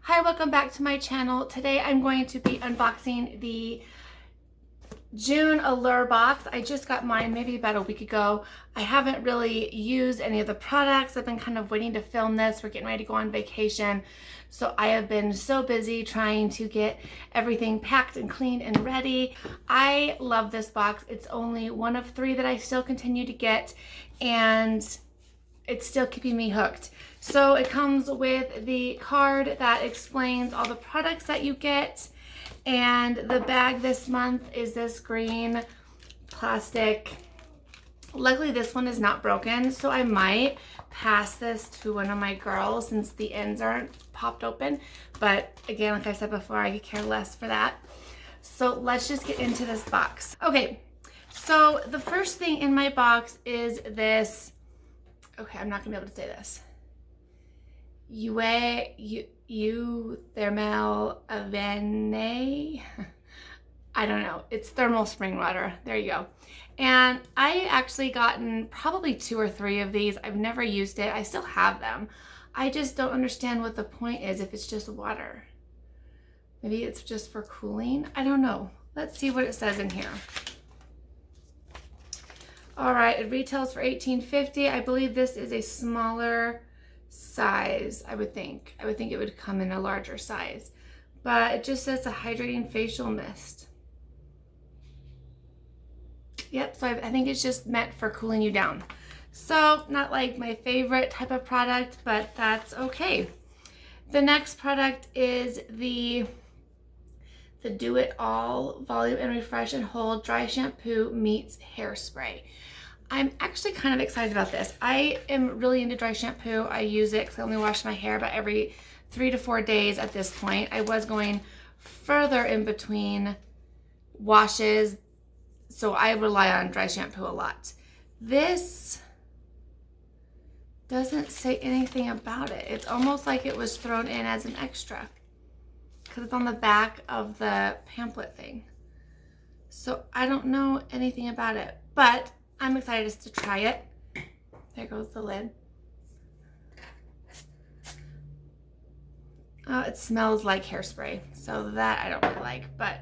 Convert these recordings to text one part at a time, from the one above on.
Hi, welcome back to my channel. Today I'm going to be unboxing the June Allure box. I just got mine maybe about a week ago. I haven't really used any of the products. I've been kind of waiting to film this. We're getting ready to go on vacation. So I have been so busy trying to get everything packed and clean and ready. I love this box. It's only one of 3 that I still continue to get, and it's still keeping me hooked. So it comes with the card that explains all the products that you get, and the bag this month is this green plastic. Luckily this one is not broken, so I might pass this to one of my girls since the ends aren't popped open, but again, like I said before, I could care less for that. So let's just get into this box. Okay, so the first thing in my box is this. Okay, I'm not gonna be able to say this. Thermal Avene. I don't know. It's thermal spring water. There you go. And I actually gotten probably 2 or 3 of these. I've never used it. I still have them. I just don't understand what the point is if it's just water. Maybe it's just for cooling. I don't know. Let's see what it says in here. All right, it retails for $18.50. I believe this is a smaller size, I would think. I would think it would come in a larger size. But it just says a hydrating facial mist. Yep, so I think it's just meant for cooling you down. So, not like my favorite type of product, but that's okay. The next product is the Do It All Volume and Refresh and Hold Dry Shampoo Meets Hairspray. I'm actually kind of excited about this. I am really into dry shampoo. I use it because I only wash my hair about every 3 to 4 days at this point. I was going further in between washes, so I rely on dry shampoo a lot. This doesn't say anything about it. It's almost like it was thrown in as an extra because it's on the back of the pamphlet thing. So I don't know anything about it, but I'm excited just to try it. There goes the lid. Oh, it smells like hairspray, so that I don't really like. But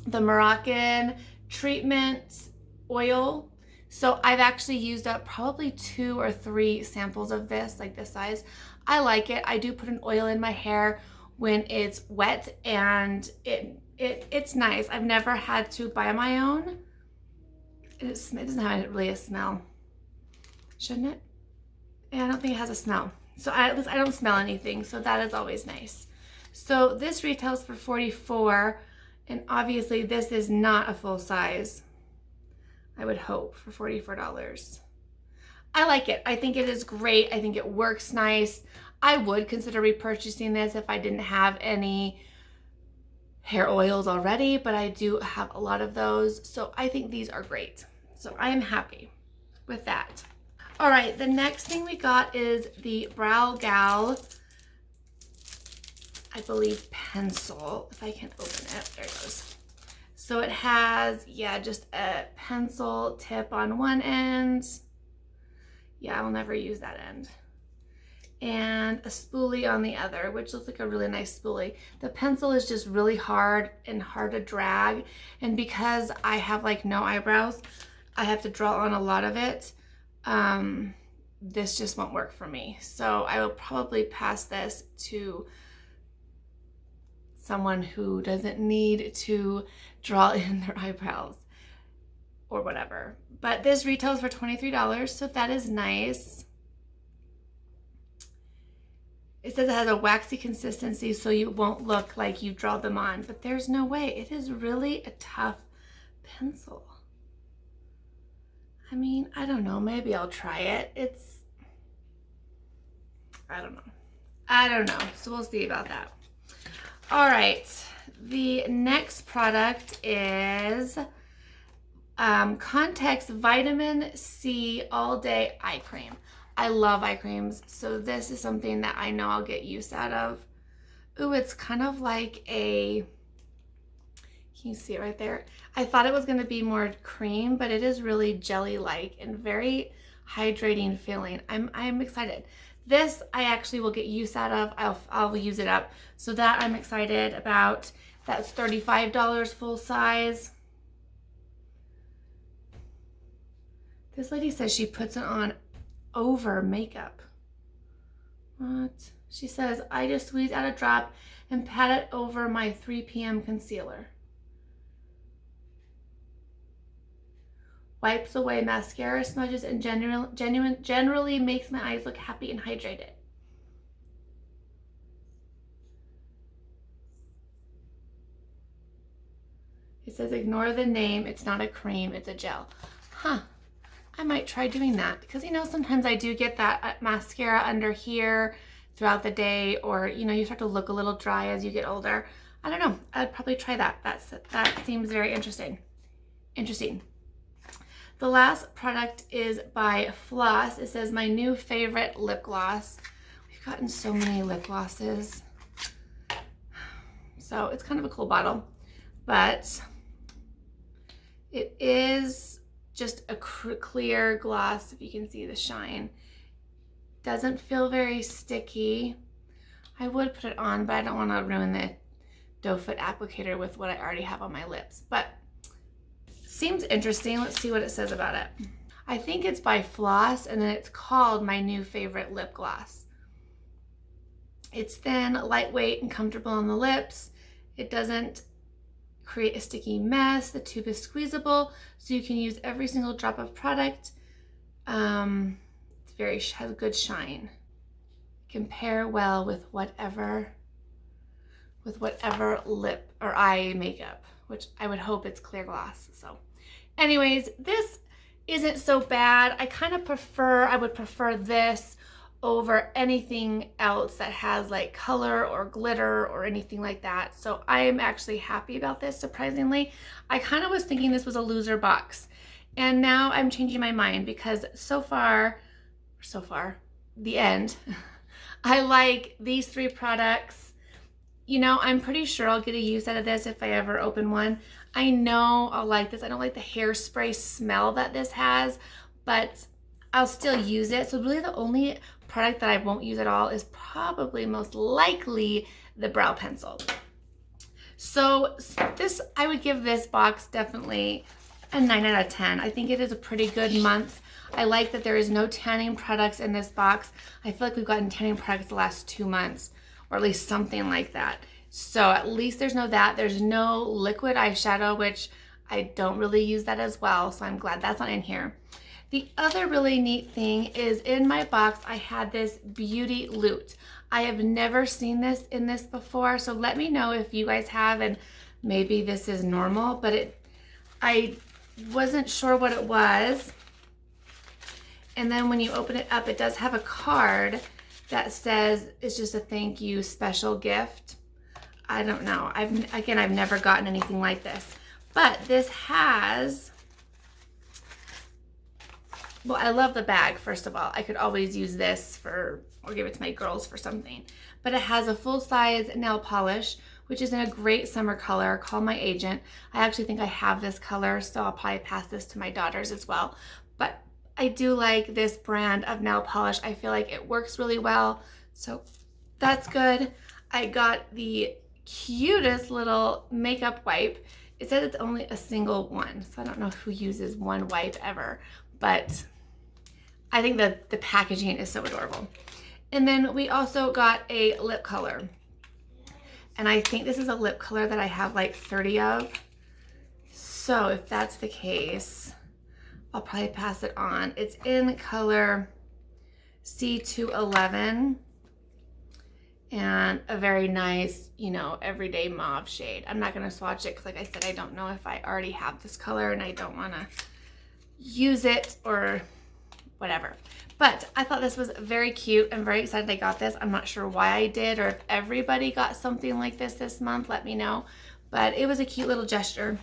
the Moroccan Treatment Oil. So I've actually used up probably 2 or 3 samples of this, like this size. I like it. I do put an oil in my hair when it's wet, and it's nice. I've never had to buy my own. It doesn't have really a smell, shouldn't it? Yeah, I don't think it has a smell. So at least I don't smell anything, so that is always nice. So this retails for $44, and obviously this is not a full size. I would hope for $44. I like it. I think it is great. I think it works nice. I would consider repurchasing this if I didn't have any hair oils already, but I do have a lot of those, so I think these are great. So I am happy with that. All right, the next thing we got is the Brow Gal, I believe, pencil. If I can open it, there it goes. So it has, yeah, just a pencil tip on one end. Yeah, I'll never use that end. And a spoolie on the other, which looks like a really nice spoolie. The pencil is just really hard and hard to drag, and because I have like no eyebrows, I have to draw on a lot of it. This just won't work for me, so I will probably pass this to someone who doesn't need to draw in their eyebrows or whatever. But this retails for $23, so that is nice. It says it has a waxy consistency, so you won't look like you draw them on, but there's no way. It is really a tough pencil. I mean, I don't know. Maybe I'll try it. I don't know. So we'll see about that. All right. The next product is Context Vitamin C All Day Eye Cream. I love eye creams, so this is something that I know I'll get use out of. Ooh, it's kind of like a, can you see it right there? I thought it was going to be more cream, but it is really jelly-like and very hydrating feeling. I'm excited. This I actually will get use out of. I'll use it up. So that I'm excited about. That's $35 full size. This lady says she puts it on over makeup. What? She says, I just squeeze out a drop and pat it over my 3 p.m. concealer. Wipes away mascara smudges and generally makes my eyes look happy and hydrated. It says ignore the name. It's not a cream, it's a gel. Huh. I might try doing that because, you know, sometimes I do get that mascara under here throughout the day, or, you know, you start to look a little dry as you get older. I don't know. I'd probably try that. That seems very interesting. The last product is by Floss. It says my new favorite lip gloss. We've gotten so many lip glosses. So it's kind of a cool bottle, but it is just a clear gloss, if you can see the shine. Doesn't feel very sticky. I would put it on, but I don't want to ruin the doe foot applicator with what I already have on my lips. But seems interesting. Let's see what it says about it. I think it's by Floss, and then it's called my new favorite lip gloss. It's thin, lightweight, and comfortable on the lips. It doesn't create a sticky mess. The tube is squeezable, so you can use every single drop of product. It's has a good shine. Compare well with whatever lip or eye makeup, which I would hope it's clear gloss. So anyways, this isn't so bad. I would prefer this over anything else that has like color or glitter or anything like that. So I am actually happy about this, surprisingly. I kind of was thinking this was a loser box, and now I'm changing my mind because so far, the end, I like these 3 products. You know, I'm pretty sure I'll get a use out of this if I ever open one. I know I'll like this. I don't like the hairspray smell that this has, but I'll still use it. So really the only product that I won't use at all is probably most likely the brow pencil. So this, I would give this box definitely a 9 out of 10. I think it is a pretty good month. I like that there is no tanning products in this box. I feel like we've gotten tanning products the last 2 months, or at least something like that. So at least there's no that. There's no liquid eyeshadow, which I don't really use that as well. So I'm glad that's not in here. The other really neat thing is in my box, I had this beauty loot. I have never seen this in this before. So let me know if you guys have, and maybe this is normal, but I wasn't sure what it was. And then when you open it up, it does have a card that says it's just a thank you special gift. I don't know. I've never gotten anything like this. But this has, well, I love the bag, first of all. I could always use this or give it to my girls for something. But it has a full-size nail polish, which is in a great summer color. Call my agent. I actually think I have this color, so I'll probably pass this to my daughters as well. But I do like this brand of nail polish. I feel like it works really well, so that's good. I got the cutest little makeup wipe. It says it's only a single one, so I don't know who uses one wipe ever, but I think that the packaging is so adorable. And then we also got a lip color, and I think this is a lip color that I have like 30 of. So if that's the case, I'll probably pass it on. It's in color C211 and a very nice, you know, everyday mauve shade. I'm not gonna swatch it because, like I said, I don't know if I already have this color and I don't wanna use it or whatever. But I thought this was very cute. I'm very excited I got this. I'm not sure why I did, or if everybody got something like this month, let me know. But it was a cute little gesture.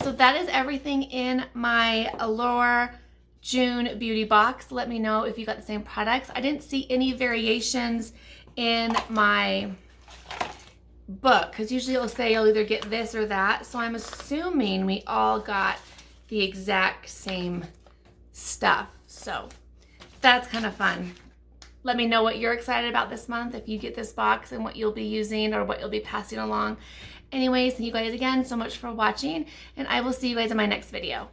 So that is everything in my Allure June beauty box. Let me know if you got the same products. I didn't see any variations in my book because usually it'll say you'll either get this or that. So I'm assuming we all got the exact same stuff. So that's kind of fun. Let me know what you're excited about this month, if you get this box and what you'll be using or what you'll be passing along. Anyways, thank you guys again so much for watching, and I will see you guys in my next video.